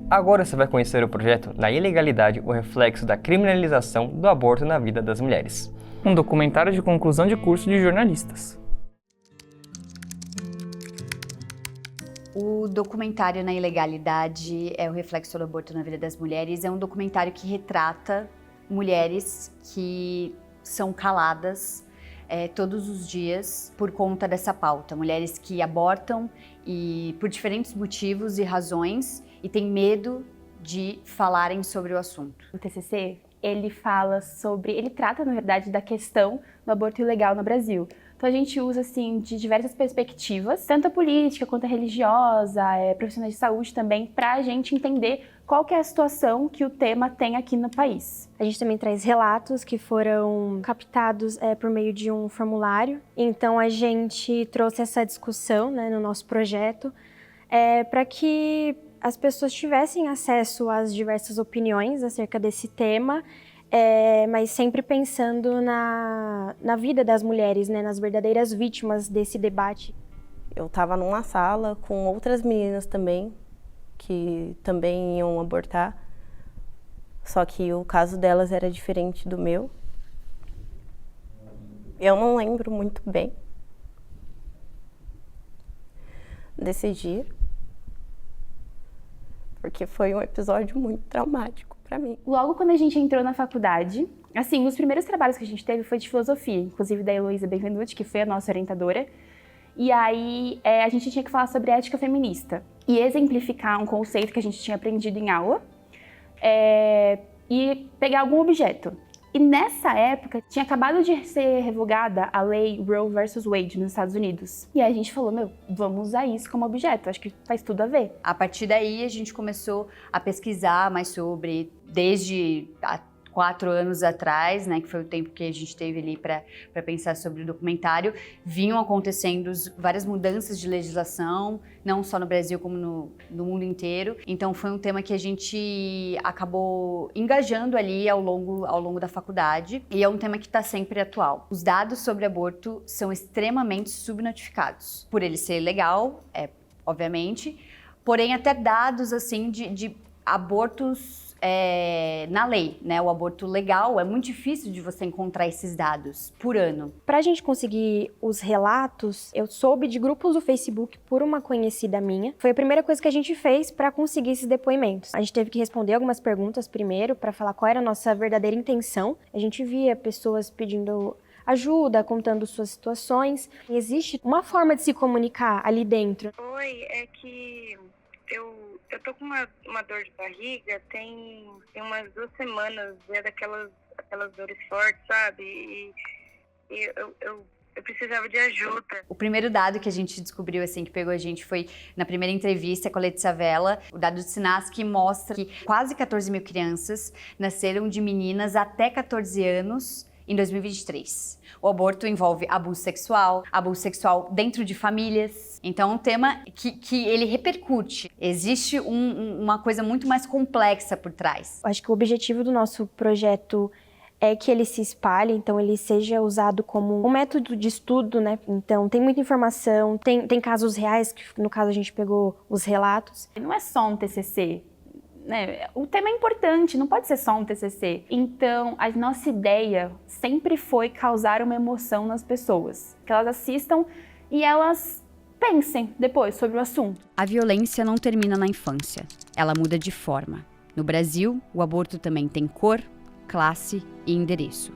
Agora você vai conhecer o projeto Na Ilegalidade, o reflexo da criminalização do aborto na vida das mulheres. Um documentário de conclusão de curso de jornalistas. O documentário Na Ilegalidade é o reflexo do aborto na vida das mulheres. É um documentário que retrata mulheres que são caladas todos os dias por conta dessa pauta. Mulheres que abortam e por diferentes motivos e razões e têm medo de falarem sobre o assunto. O TCC, ele trata, na verdade, da questão do aborto ilegal no Brasil. Então a gente usa, assim, de diversas perspectivas, tanto a política quanto a religiosa, profissionais de saúde também, para a gente entender qual que é a situação que o tema tem aqui no país. A gente também traz relatos que foram captados por meio de um formulário. Então a gente trouxe essa discussão, né, no nosso projeto para que as pessoas tivessem acesso às diversas opiniões acerca desse tema, mas sempre pensando na vida das mulheres, né, nas verdadeiras vítimas desse debate. Eu estava numa sala com outras meninas também, que também iam abortar, só que o caso delas era diferente do meu. Eu não lembro muito bem desse dia, porque foi um episódio muito traumático para mim. Logo quando a gente entrou na faculdade, assim, os primeiros trabalhos que a gente teve foi de filosofia, inclusive da Heloísa Benvenuti, que foi a nossa orientadora. E aí a gente tinha que falar sobre ética feminista e exemplificar um conceito que a gente tinha aprendido em aula e pegar algum objeto. E nessa época tinha acabado de ser revogada a lei Roe vs Wade nos Estados Unidos. E aí a gente falou, vamos usar isso como objeto, acho que faz tudo a ver. A partir daí a gente começou a pesquisar mais sobre, desde 4 anos atrás, né, que foi o tempo que a gente teve ali para pensar sobre o documentário, vinham acontecendo várias mudanças de legislação, não só no Brasil como no mundo inteiro. Então foi um tema que a gente acabou engajando ali ao longo da faculdade e é um tema que está sempre atual. Os dados sobre aborto são extremamente subnotificados, por ele ser legal, obviamente, porém até dados assim de abortos na lei, né? O aborto legal, é muito difícil de você encontrar esses dados por ano. Para a gente conseguir os relatos, eu soube de grupos do Facebook por uma conhecida minha. Foi a primeira coisa que a gente fez para conseguir esses depoimentos. A gente teve que responder algumas perguntas primeiro para falar qual era a nossa verdadeira intenção. A gente via pessoas pedindo ajuda, contando suas situações. E existe uma forma de se comunicar ali dentro. Oi, é que eu tô com uma dor de barriga, tem umas 2 semanas, aquelas dores fortes, sabe? E eu precisava de ajuda. O primeiro dado que a gente descobriu, assim, que pegou a gente foi na primeira entrevista com a Letícia Vela. O dado do SINASC mostra que quase 14 mil crianças nasceram de meninas até 14 anos em 2023. O aborto envolve abuso sexual dentro de famílias. Então é um tema que ele repercute. Existe uma coisa muito mais complexa por trás. Acho que o objetivo do nosso projeto é que ele se espalhe, então ele seja usado como um método de estudo, né? Então tem muita informação, tem casos reais, que no caso a gente pegou os relatos. Não é só um TCC. Né? O tema é importante, não pode ser só um TCC. Então, a nossa ideia sempre foi causar uma emoção nas pessoas. Que elas assistam e elas pensem depois sobre o assunto. A violência não termina na infância, ela muda de forma. No Brasil, o aborto também tem cor, classe e endereço.